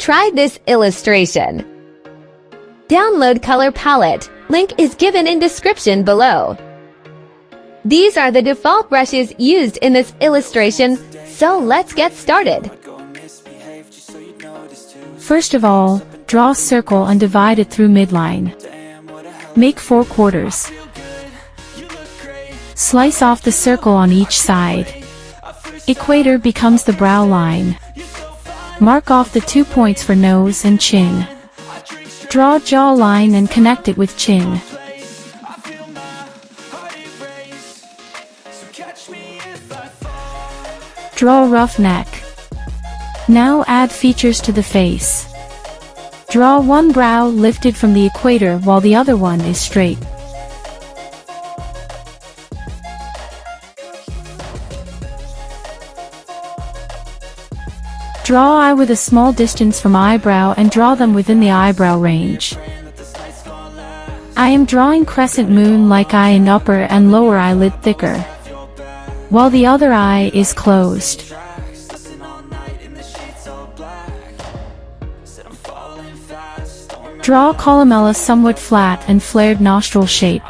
Try this illustration. Download color palette. Link is given in description below. These are the default brushes used in this illustration, so let's get started. First of all, draw a circle and divide it through midline. Make 4 quarters. Slice off the circle on each side. Equator becomes the brow line. Mark off the 2 points for nose and chin. Draw jaw line and connect it with chin. Draw rough neck. Now add features to the face. Draw one brow lifted from the equator while the other one is straight. Draw eye with a small distance from eyebrow and draw them within the eyebrow range. I am drawing crescent moon-like eye and upper and lower eyelid thicker, while the other eye is closed. Draw columella somewhat flat and flared nostril shape.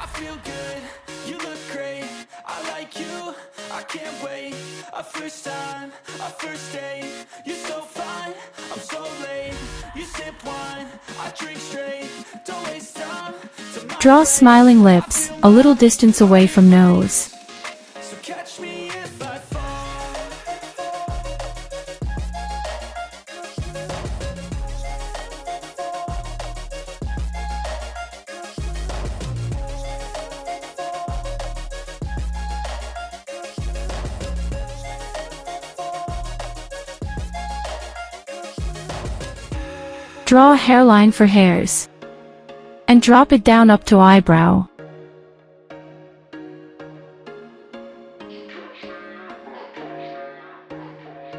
Draw smiling lips, a little distance away from nose. Draw a hairline for hairs. And drop it down up to eyebrow.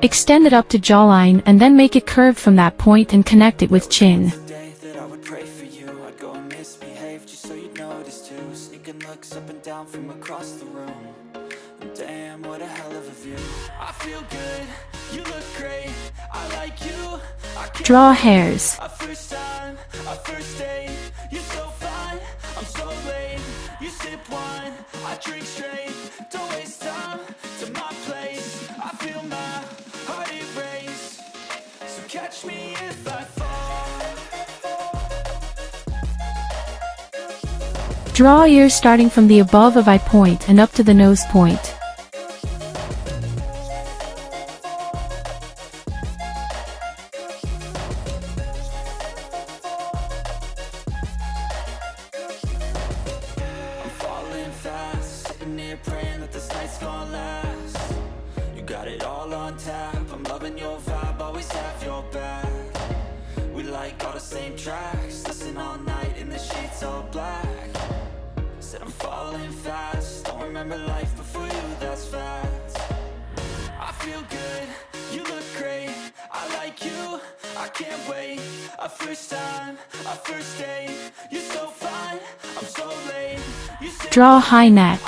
Extend it up to jawline and then make it curved from that point and connect it with chin. Draw hairs. Draw ears starting from the above of eye point and up to the nose point. Draw a high neck.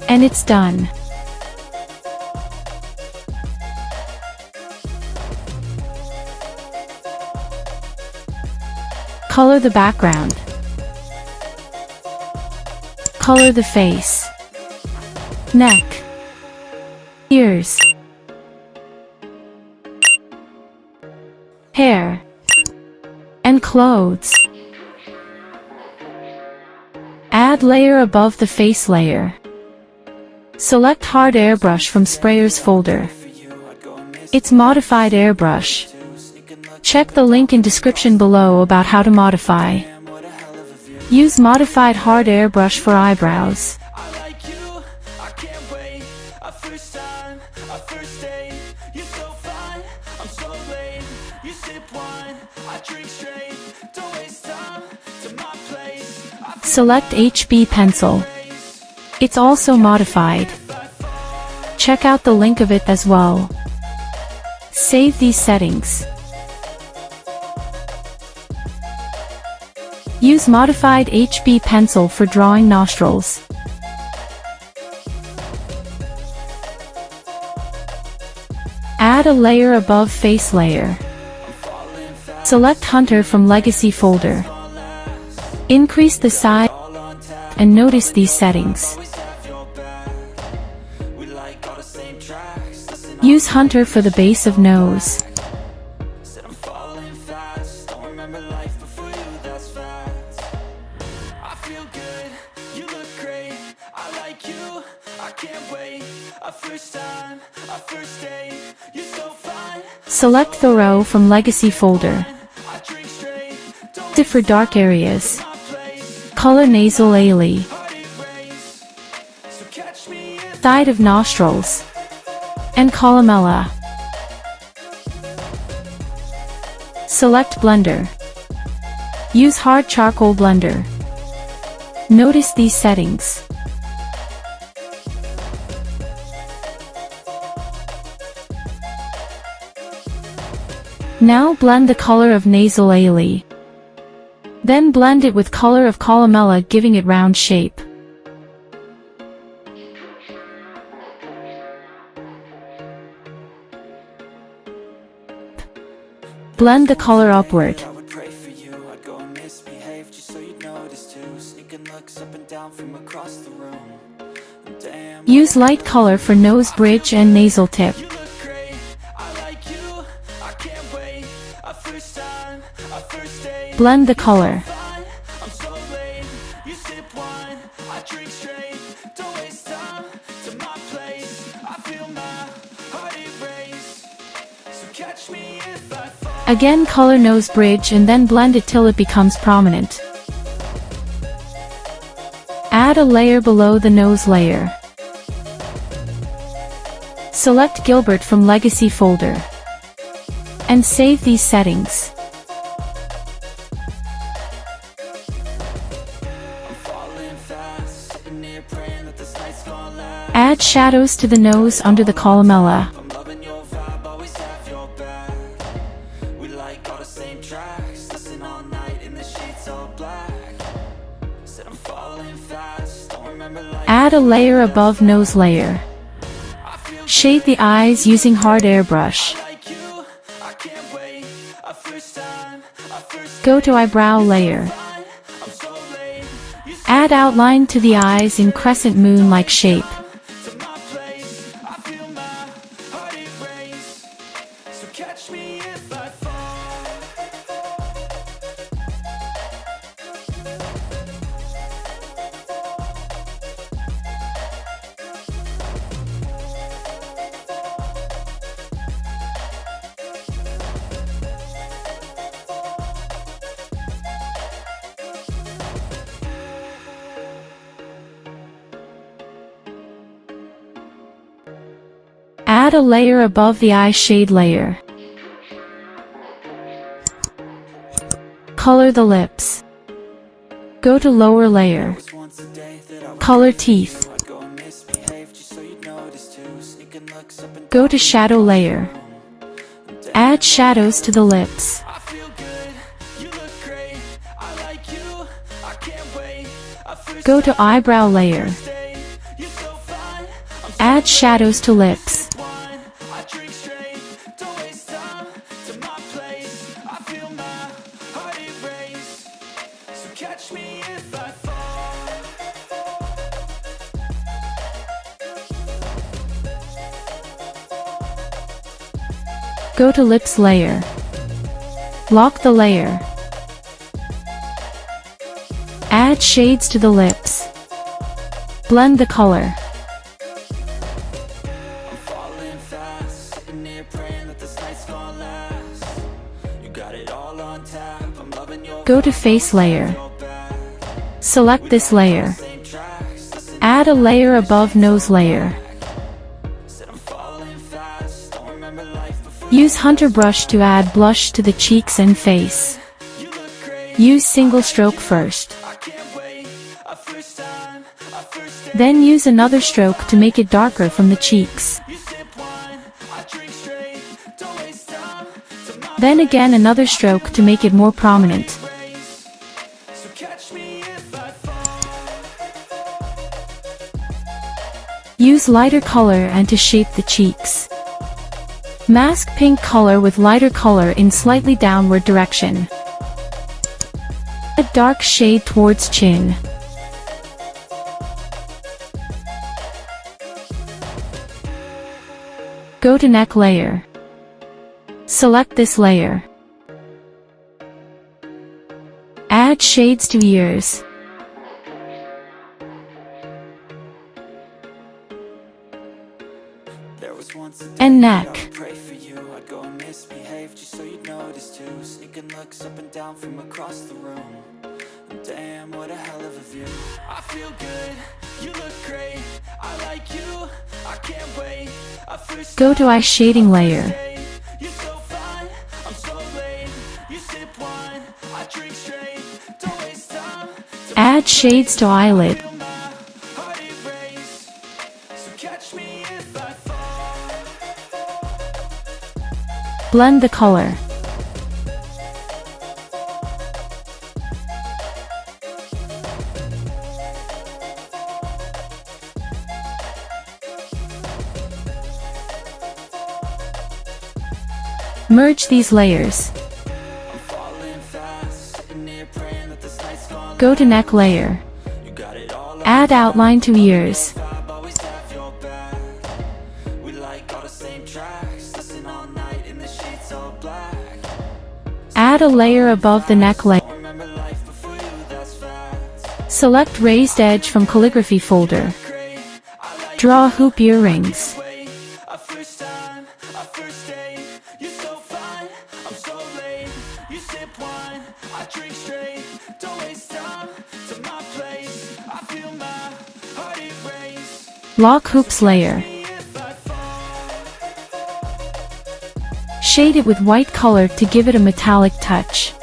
And it's done. Color the background. Color the face, neck, ears, hair, and clothes. Add layer above the face layer. Select hard airbrush from sprayers folder. It's modified airbrush. Check the link in description below about how to modify. Use modified hard airbrush for eyebrows. Select HB pencil. It's also modified. Check out the link of it as well. Save these settings. Use modified HB pencil for drawing nostrils. Add a layer above face layer. Select Hunter from Legacy folder. Increase the size and notice these settings. Use Hunter for the base of nose. Select Thorough from Legacy folder. For dark areas. Color nasal eyelid. Side of nostrils. And columella. Select blender. Use hard charcoal blender. Notice these settings. Now blend the color of nasal eyelid. Then blend it with color of columella, giving it round shape. Blend the color upward. Use light color for nose bridge and nasal tip. Blend the color. Again color nose bridge and then blend it till it becomes prominent. Add a layer below the nose layer. Select Gilbert from Legacy folder. And save these settings. Add shadows to the nose under the columella. Add a layer above nose layer. Shade the eyes using hard airbrush. Go to eyebrow layer. Add outline to the eyes in crescent moon-like shape. Add a layer above the eye shade layer. Color the lips. Go to lower layer. Color teeth. Go to shadow layer. Add shadows to the lips. Go to eyebrow layer. Add shadows to lips. Go to lips layer. Lock the layer. Add shades to the lips. Blend the color. Go to face layer. Select this layer. Add a layer above nose layer. Use Hunter brush to add blush to the cheeks and face. Use single stroke first. Then use another stroke to make it darker from the cheeks. Then again another stroke to make it more prominent. Use lighter color and to shape the cheeks. Mask pink color with lighter color in slightly downward direction. A dark shade towards chin. Go to neck layer. Select this layer. Add shades to ears. And neck. Damn, what a hell of a view. I feel good, you look great. I like you, I can't wait. Go to eye shading layer. You're so fine, I'm so late. You sip wine, I drink straight. Don't waste time. Add shades to eyelid. Heart erase. So catch me if I fall. Blend the color. Merge these layers. Go to neck layer. Add outline to ears. Add a layer above the neck layer. Select raised edge from calligraphy folder. Draw hoop earrings. Lock hoops layer. Shade it with white color to give it a metallic touch.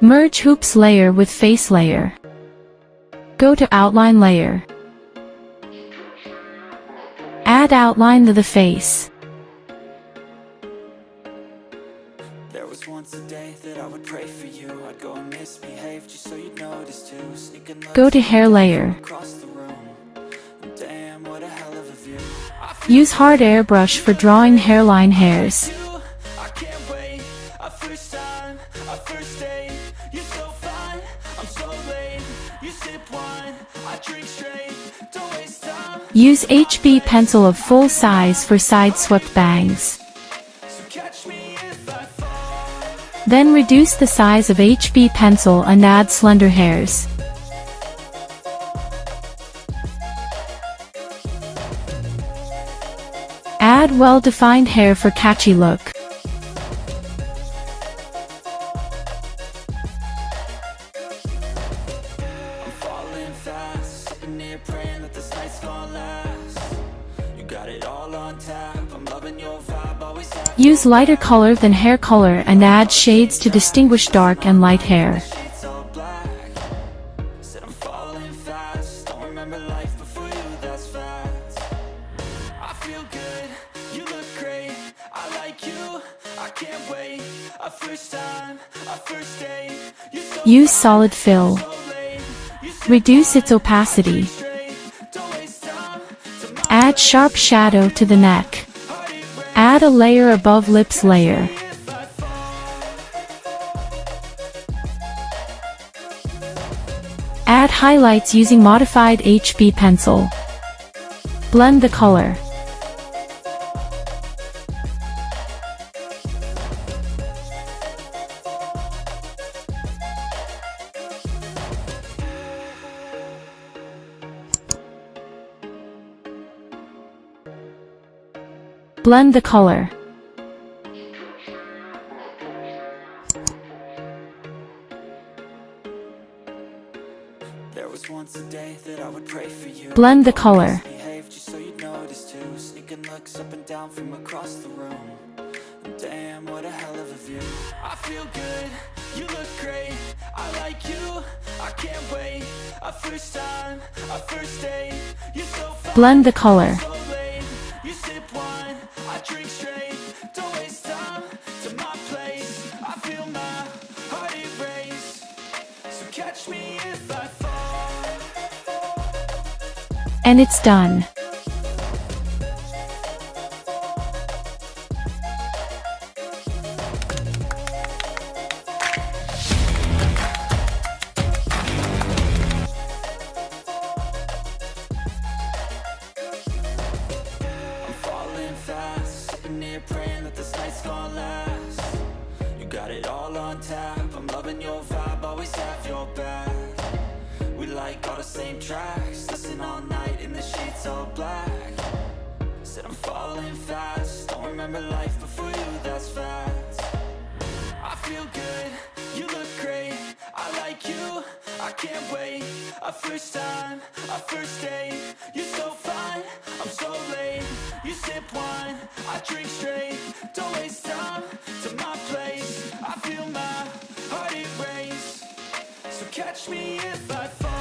Merge hoops layer with face layer. Go to outline layer. Add outline to the face. There was once a day that I would pray for you. I'd go and misbehave just so you'd notice too. Go to hair layer. Damn, what a hell of a view. Use hard airbrush for drawing hairline hairs. I can't wait. A first time, a first date. You're so fine, I'm so late. You sip wine, I drink straight. Don't waste time. Use HB pencil of full size for side swept bangs. So catch me if I fall. Then reduce the size of HB pencil and add slender hairs. Add well-defined hair for catchy look. I'm falling fast, sitting here praying that this night's gonna last. You got it all on tap, I'm loving your vibe, always have. Use lighter color than hair color and add shades to distinguish dark and light hair. Sheets all black. Said I'm falling fast, don't remember life before you, that's fact. I feel good, you look great, I like you, I can't wait. A first time, a first date. You're so Use solid fill. late. You said Reduce its opacity. straight, don't waste time. To my Add sharp shadow to the neck. Add a layer above lips layer. if I fall. Add highlights using modified HB pencil. Blend the color. Blend the color. There was once a day that I would pray for you. Blend the color. Behave just so you'd notice too. Sneaking looks up and down from across the room. Damn, what a hell of a view. I feel good, you look great. I I like you, I can't wait. A first time, a first date. You're so fine, Blend the color. so late. You sip wine, I drink straight. Don't waste time to my place. I feel my heart erase. So catch me if I fall. And it's done. Praying that this night's gonna last. You got it all on tap. I'm loving your vibe, always have your back. We like all the same tracks. Listen all night in the sheets all black. Said I'm falling fast. Don't remember life before you, that's facts. I feel good, you look great. I like you, I can't wait. A first time, a first date. You're so fine, I'm so late. You sip wine, I drink straight. Don't waste time to my place. I feel my heart erase. So catch me if I fall.